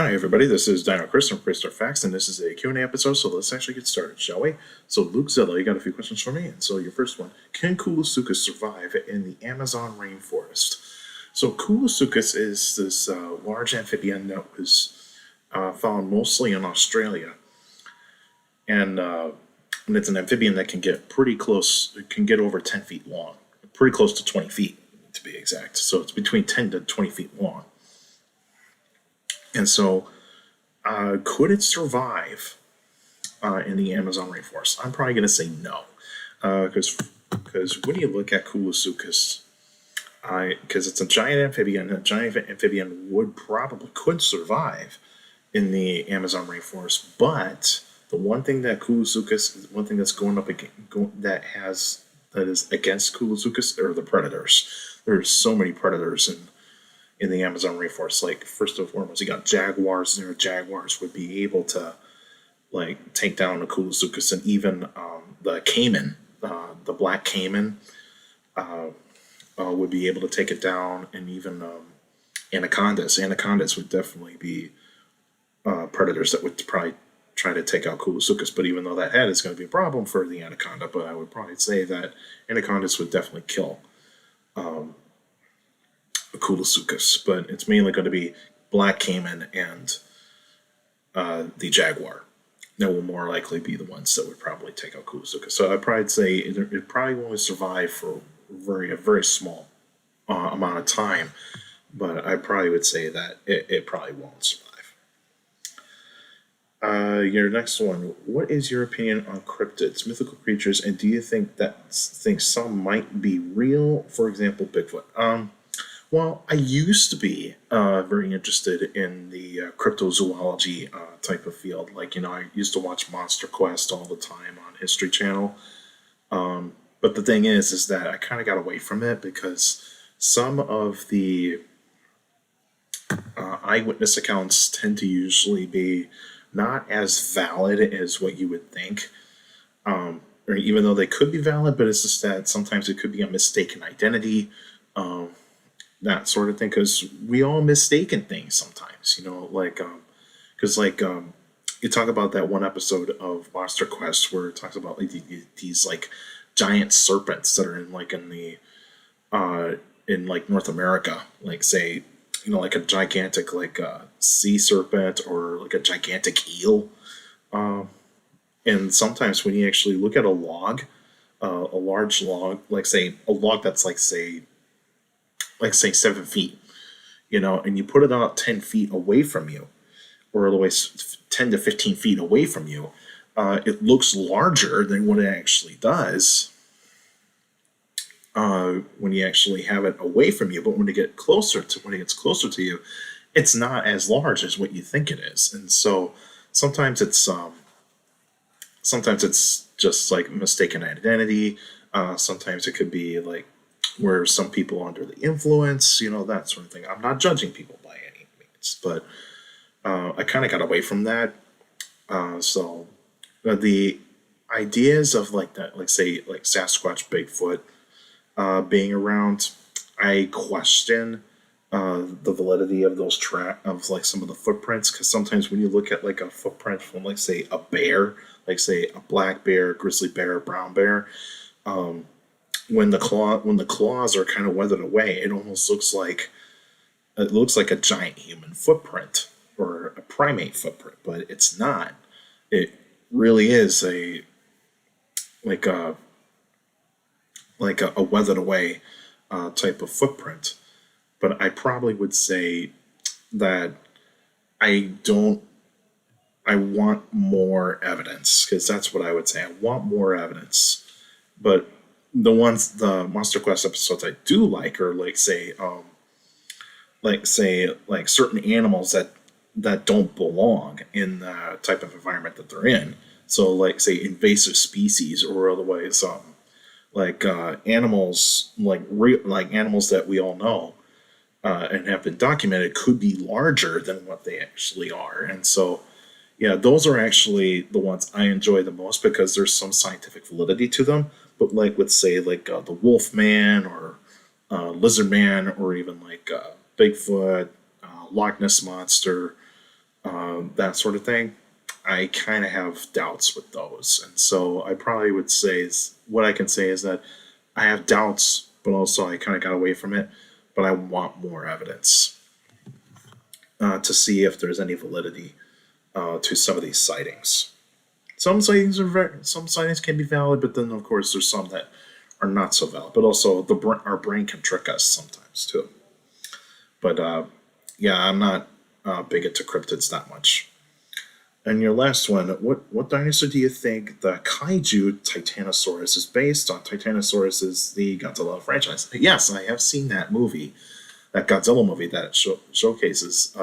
Hi everybody, this is Dino Chris from Prehistoric Facts, and this is a Q&A episode, so let's actually get started, shall we? So Luke Zilla, you got a few questions for me, and so your first one, can Koolasuchus survive in the Amazon rainforest? So Koolasuchus is this large amphibian that was found mostly in Australia, and it's an amphibian that can get pretty close, it can get over 10 feet long, pretty close to 20 feet to be exact, so it's between 10 to 20 feet long. And so, could it survive in the Amazon rainforest? I'm probably going to say no, because when you look at Koolasuchus, because it's a giant amphibian could survive in the Amazon rainforest. But the one thing that one thing that's going up that is against Koolasuchus are the predators. There's so many predators in the Amazon rainforest. Like, first and foremost, you got jaguars there. Jaguars would be able to take down the Koolasuchus, and even the caiman, the black caiman, would be able to take it down, and even anacondas. Anacondas would definitely be predators that would probably try to take out Koolasuchus. But even though that head is going to be a problem for the anaconda, but I would probably say that anacondas would definitely kill Koolasuchus, but it's mainly going to be black caiman and the jaguar that will more likely be the ones that would probably take out Koolasuchus. So I'd probably say it probably won't survive for a very small amount of time, but I probably would say that it probably won't survive. Your next one, what is your opinion on cryptids, mythical creatures, and do you think some might be real? For example, Bigfoot. Well, I used to be very interested in the cryptozoology type of field. I used to watch Monster Quest all the time on History Channel. But the thing is that I kind of got away from it because some of the eyewitness accounts tend to usually be not as valid as what you would think. Or even though they could be valid, but it's just that sometimes it could be a mistaken identity. That sort of thing, because we all mistaken things sometimes, because you talk about that one episode of Monster Quest where it talks about these giant serpents that are in North America, say, like a gigantic sea serpent or like a gigantic eel, and sometimes when you actually look at a log, a large log, say a log that's say 7 feet, and you put it out 10 feet away from you, or otherwise 10 to 15 feet away from you, it looks larger than what it actually does when you actually have it away from you. But when it gets closer to you, it's not as large as what you think it is. And so sometimes it's just mistaken identity. Sometimes it could be where some people are under the influence, that sort of thing. I'm not judging people by any means, but I kind of got away from that. So the ideas of that, say Sasquatch, Bigfoot being around, I question the validity of those some of the footprints, because sometimes when you look at a footprint from say a bear, say a black bear, grizzly bear, brown bear, when the claws are kind of weathered away, it almost looks like a giant human footprint or a primate footprint, but it's not. It really is a weathered away type of footprint. But I probably would say that I want more evidence, because that's what I would say. I want more evidence. But the Monster Quest episodes I do like are certain animals that don't belong in the type of environment that they're in. So say invasive species, or otherwise animals animals that we all know and have been documented could be larger than what they actually are. And so yeah, those are actually the ones I enjoy the most because there's some scientific validity to them. But with say the Wolf Man or Lizard Man, or even Bigfoot, Loch Ness Monster, that sort of thing, I kind of have doubts with those. And so I probably would say what I can say is that I have doubts, but also I kind of got away from it. But I want more evidence to see if there's any validity to some of these sightings. Some sightings can be valid, but then of course there's some that are not so valid. But also our brain can trick us sometimes too. But yeah, I'm not big into cryptids that much. And your last one, what dinosaur do you think the Kaiju Titanosaurus is based on? Titanosaurus is the Godzilla franchise. Yes, I have seen that movie, that Godzilla movie that showcases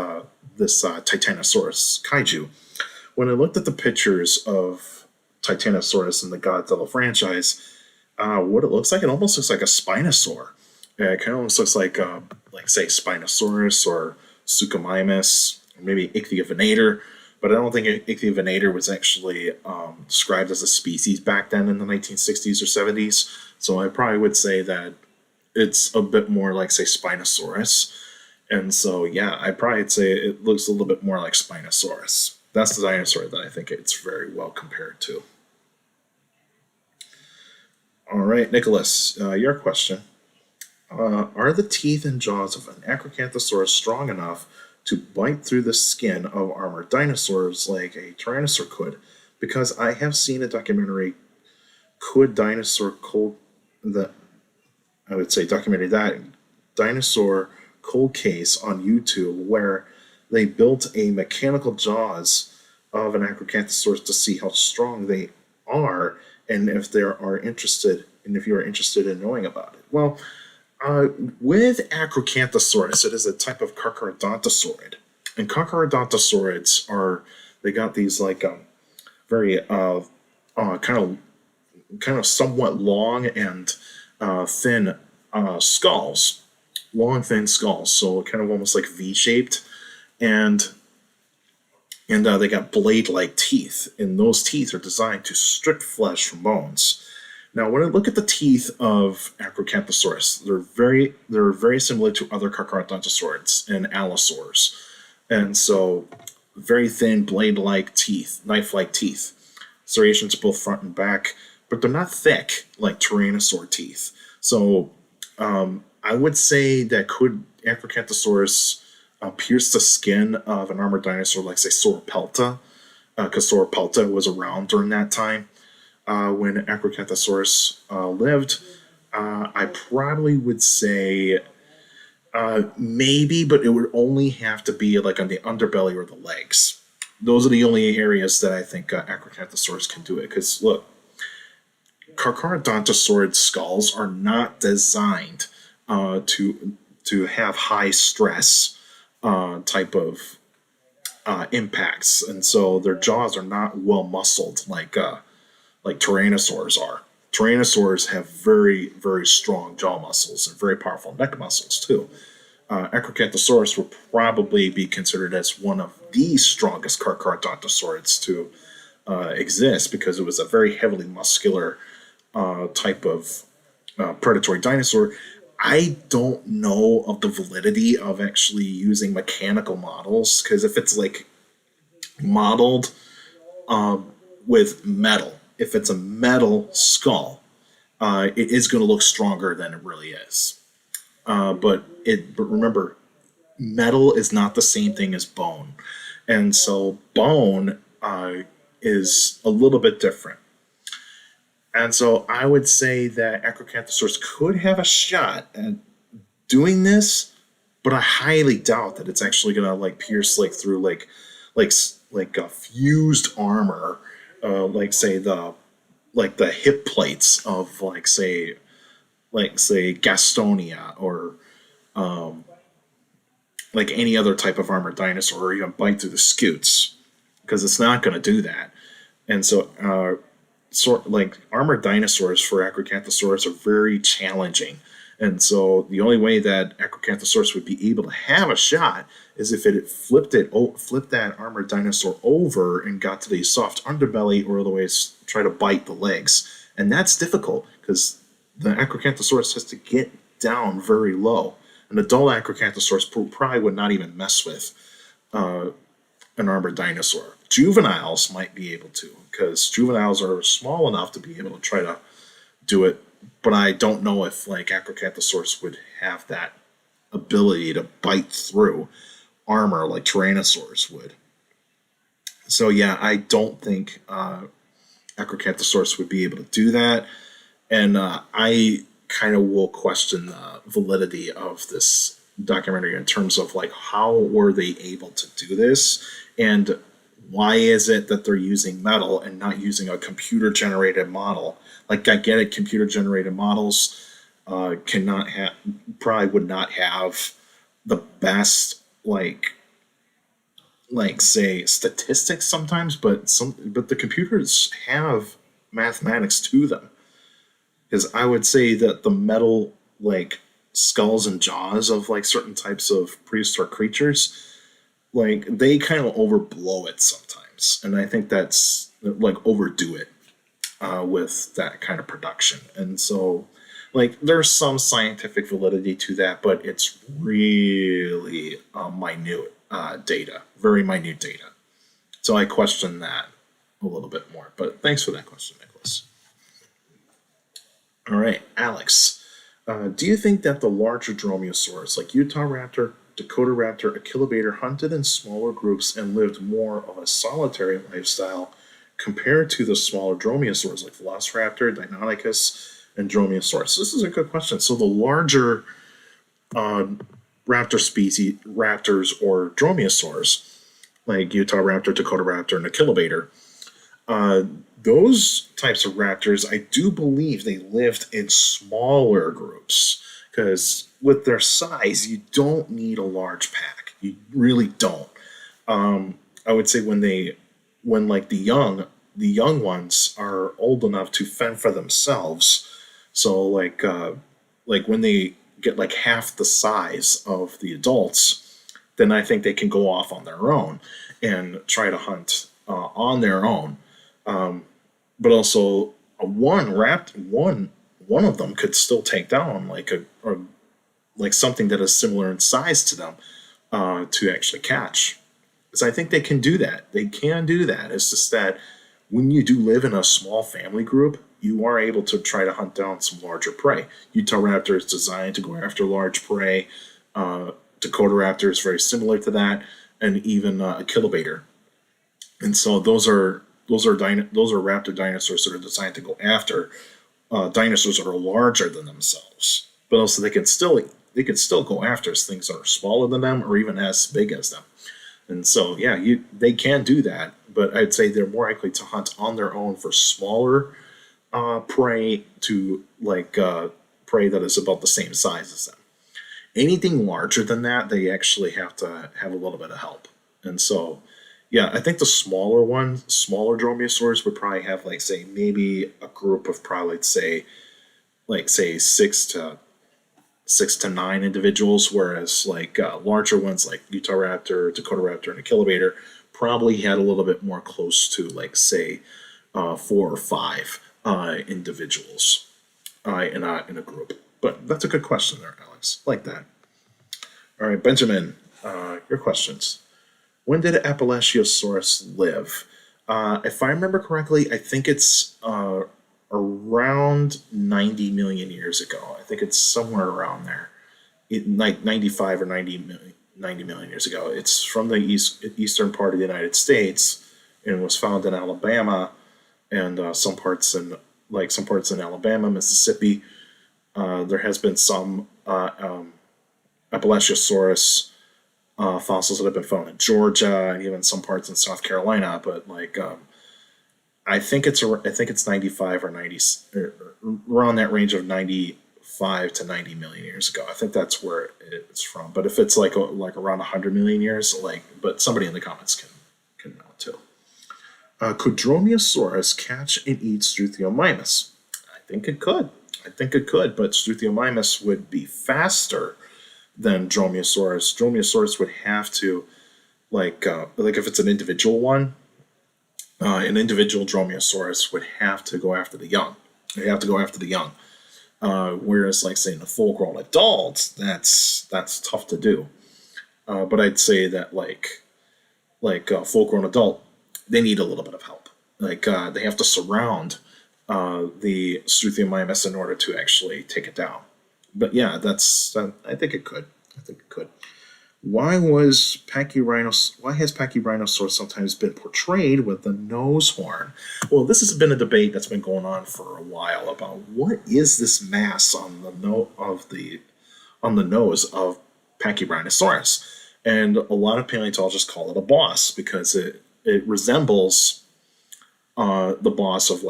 this Titanosaurus Kaiju. When I looked at the pictures of Titanosaurus in the Godzilla franchise, what it looks like, it almost looks like a Spinosaur. It kind of almost looks like say, Spinosaurus or Suchomimus, or maybe Ichthyovenator. But I don't think Ichthyovenator was actually described as a species back then in the 1960s or 70s. So I probably would say that it's a bit more like, say, Spinosaurus. And so, yeah, I'd probably say it looks a little bit more like Spinosaurus. That's the dinosaur that I think it's very well compared to. All right, Nicholas, your question. Are the teeth and jaws of an Acrocanthosaurus strong enough to bite through the skin of armored dinosaurs like a Tyrannosaur could? Because I have seen a documentary, Could Dinosaur Cold, that I would say documentary that dinosaur cold case on YouTube, where they built a mechanical jaws of an Acrocanthosaurus to see how strong they are, and if they are interested, and if you are interested in knowing about it. Well, with Acrocanthosaurus, it is a type of Carcharodontosaurid. And Carcharodontosaurids they got these like very kind of somewhat long and thin skulls. Long, thin skulls, so kind of almost like V-shaped. And they got blade-like teeth, and those teeth are designed to strip flesh from bones. Now, when I look at the teeth of Acrocanthosaurus, they're very similar to other Carcharodontosaurids and allosaurs, and so very thin blade-like teeth, knife-like teeth, serrations both front and back, but they're not thick like Tyrannosaur teeth. So I would say that could Acrocanthosaurus pierce the skin of an armored dinosaur like, say, Sauropelta, because Sauropelta was around during that time. When Acrocanthosaurus lived, I probably would say maybe, but it would only have to be like on the underbelly or the legs. Those are the only areas that I think Acrocanthosaurus can do it. Because look, Carcharodontosaurid skulls are not designed to have high stress type of impacts, and so their jaws are not well muscled like Tyrannosaurs are. Tyrannosaurs have very, very strong jaw muscles and very powerful neck muscles too. Acrocanthosaurus would probably be considered as one of the strongest Carcharodontosaurids to exist, because it was a very heavily muscular type of predatory dinosaur. I don't know of the validity of actually using mechanical models, because if it's like modeled with metal, if it's a metal skull, it is going to look stronger than it really is. But remember, metal is not the same thing as bone, and so bone is a little bit different. And so I would say that Acrocanthosaurus could have a shot at doing this, but I highly doubt that it's actually gonna like pierce like through like a fused armor, like say the hip plates of like say Gastonia or like any other type of armored dinosaur, or even bite through the scutes, because it's not going to do that. And so armored dinosaurs for Acrocanthosaurus are very challenging. And so the only way that Acrocanthosaurus would be able to have a shot is if it flipped that armored dinosaur over and got to the soft underbelly, or otherwise try to bite the legs. And that's difficult because the Acrocanthosaurus has to get down very low. An adult Acrocanthosaurus probably would not even mess with an armored dinosaur. Juveniles might be able to, because juveniles are small enough to be able to try to do it. But I don't know if like Acrocanthosaurus would have that ability to bite through armor like Tyrannosaurs would. So yeah, I don't think Acrocanthosaurus would be able to do that, and I kind of will question the validity of this documentary in terms of like how were they able to do this, and why is it that they're using metal and not using a computer generated model? Like I get it, computer generated models cannot have, probably would not have the best like say statistics sometimes, but the computers have mathematics to them. Because I would say that the metal like skulls and jaws of like certain types of prehistoric creatures, like they kind of overblow it sometimes, and I think that's like overdo it with that kind of production. And so like there's some scientific validity to that, but it's really minute data, very minute data. So I question that a little bit more. But thanks for that question, Nicholas. All right, Alex. Do you think that the larger dromaeosaurs, like Utah raptor, Dakota raptor, Achillobator, hunted in smaller groups and lived more of a solitary lifestyle compared to the smaller dromaeosaurs like Velociraptor, Deinonychus, and Dromaeosaurus? This is a good question. So the larger raptor species, raptors or dromaeosaurs, like Utah raptor, Dakota raptor, and Achillobator, those types of raptors, I do believe they lived in smaller groups, because with their size, you don't need a large pack. You really don't. I would say when like the young ones are old enough to fend for themselves. So like when they get like half the size of the adults, then I think they can go off on their own and try to hunt on their own. But also one of them could still take down like like something that is similar in size to them to actually catch. So I think they can do that. They can do that. It's just that when you do live in a small family group, you are able to try to hunt down some larger prey. Utah raptor is designed to go after large prey. Dakota raptor is very similar to that, and even Achillobator. And so those are raptor dinosaurs that are designed to go after dinosaurs that are larger than themselves. But also they can still go after things that are smaller than them or even as big as them. And so yeah, they can do that, but I'd say they're more likely to hunt on their own for smaller prey to like prey that is about the same size as them. Anything larger than that, they actually have to have a little bit of help. And so yeah, I think the smaller dromaeosaurs would probably have like say maybe a group of probably say six to nine individuals, whereas like larger ones like Utah raptor, Dakota raptor, and Achillobator probably had a little bit more close to like say 4 or 5 individuals in a group. But that's a good question there, Alex. Like that. All right, Benjamin, your questions. When did Appalachiosaurus live? If I remember correctly, I think it's around 90 million years ago. I think it's somewhere around there. Like 95 or 90 million years ago. It's from the eastern part of the United States and was found in Alabama and some parts in Alabama, Mississippi. There has been some Appalachiosaurus fossils that have been found in Georgia and even some parts in South Carolina, but like I think it's 95 or 90 or around that range of 95 to 90 million years ago. I think that's where it's from. But if it's like around 100 million years, but somebody in the comments can know too. Could Dromaeosaurus catch and eat Struthiomimus? I think it could, but Struthiomimus would be faster than Dromaeosaurus. Dromaeosaurus would have to, like if it's an individual one, an individual Dromaeosaurus would have to go after the young. They have to go after the young. Whereas, like, say, in a full-grown adult, that's tough to do. But I'd say that, like, full-grown adult, they need a little bit of help. They have to surround the Struthiomimus in order to actually take it down. But yeah, I think it could. I think it could. Why has Pachyrhinosaurus sometimes been portrayed with the nose horn? Well, this has been a debate that's been going on for a while about what is this mass on the nose of Pachyrhinosaurus, and a lot of paleontologists call it a boss because it resembles the boss of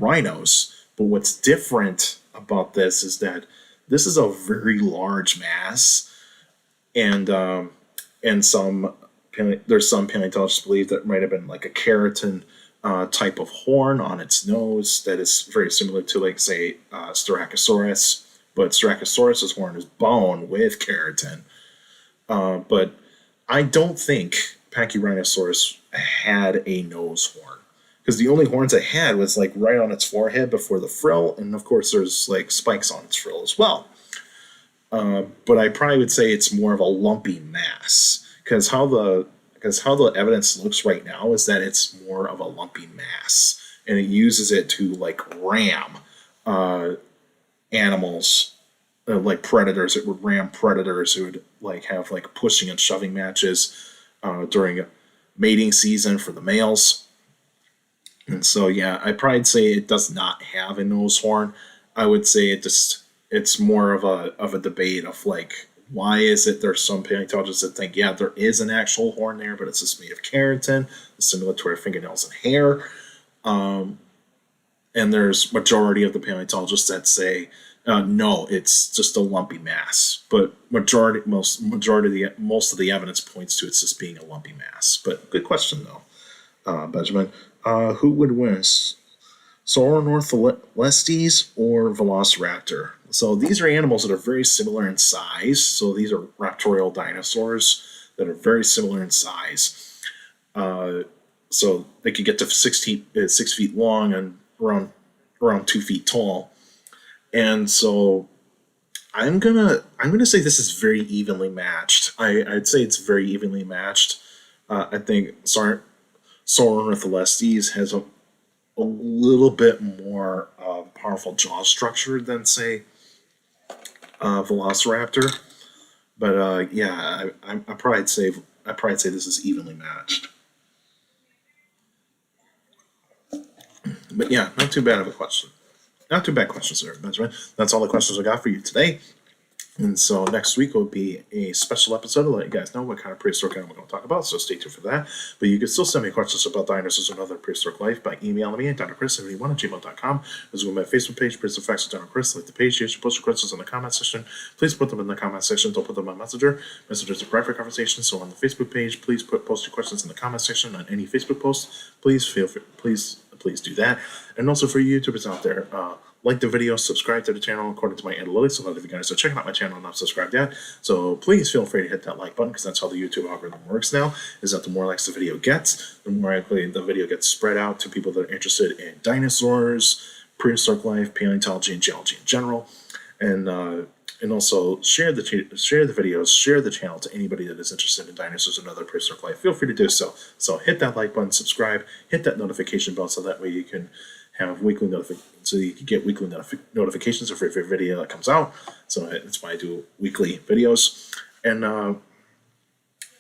rhinos. But what's different about this is that this is a very large mass. And there's some paleontologists believe that it might have been like a keratin type of horn on its nose that is very similar to, Styracosaurus, but Styracosaurus's horn is bone with keratin. But I don't think Pachyrhinosaurus had a nose horn, because the only horns it had was right on its forehead before the frill, and of course there's spikes on its frill as well. But I probably would say it's more of a lumpy mass, because how the evidence looks right now is that it's more of a lumpy mass, and it uses it to ram animals, like predators. It would ram predators who would have pushing and shoving matches during mating season for the males. And so yeah, I'd probably say it does not have a nose horn. I would say it's more of a debate of why is it there's some paleontologists that think, yeah, there is an actual horn there, but it's just made of keratin, similar to our fingernails and hair. And there's majority of the paleontologists that say, no, it's just a lumpy mass. But most of the evidence points to it's just being a lumpy mass. But good question though, Benjamin. Who would win, Sauronortholestes or Velociraptor? So these are animals that are very similar in size. So these are raptorial dinosaurs that are very similar in size. So they could get to 6 feet long and around 2 feet tall. And so I'm gonna say this is very evenly matched. I'd say it's very evenly matched. I think Sauronortholestes has a little bit more powerful jaw structure than, say, Velociraptor, but yeah, I'd probably say this is evenly matched. But yeah, not too bad of a question. Not too bad questions there, Benjamin. That's all the questions I got for you today. And so next week will be a special episode to let you guys know what kind of prehistoric animal we're going to talk about, so stay tuned for that. But you can still send me questions about dinosaurs and other prehistoric life by emailing me at dinochrist71@gmail.com. As well, my Facebook page, Prehistoric Facts with Dino Chris. Like the page, you should post your questions in the comment section. Please put them in the comment section. Don't put them on Messenger. Messenger's a private conversation, so on the Facebook page, please post your questions in the comment section on any Facebook post. Please feel free, please do that. And also for you YouTubers out there, like the video, subscribe to the channel according to my analytics. A lot of you guys are checking out my channel and not subscribed yet. So please feel free to hit that like button, because that's how the YouTube algorithm works now, is that the more likes the video gets, the more likely the video gets spread out to people that are interested in dinosaurs, prehistoric life, paleontology, and geology in general. And also share the videos, share the channel to anybody that is interested in dinosaurs and other prehistoric life. Feel free to do so. So hit that like button, subscribe, hit that notification bell, so that way you can have weekly notifications of every video that comes out. So that's why I do weekly videos.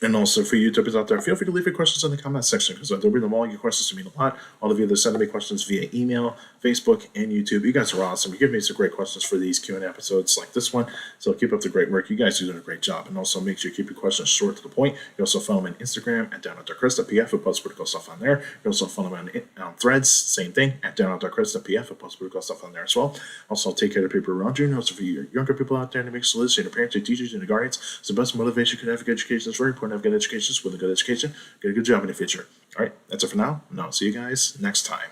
And also for YouTubers out there, feel free to leave your questions in the comment section, because I do read them all. Your questions to mean a lot. All of you that send me questions via email, Facebook, and YouTube, you guys are awesome. You give me some great questions for these Q&A episodes like this one. So keep up the great work. You guys are doing a great job. And also make sure you keep your questions short to the point. You also follow me on Instagram at down.darkchris.pf. I post pretty cool stuff on there. You also follow me on Threads, same thing, at down.darkchris.pf. I post pretty cool stuff on there as well. Also, take care of the people around you. And also for your younger people out there, to make sure your parents, your teachers, and your guardians. It's the best motivation you can have for good education. It's very important to have good education. With a good education, get a good job in the future. All right, that's it for now. And I'll see you guys next time.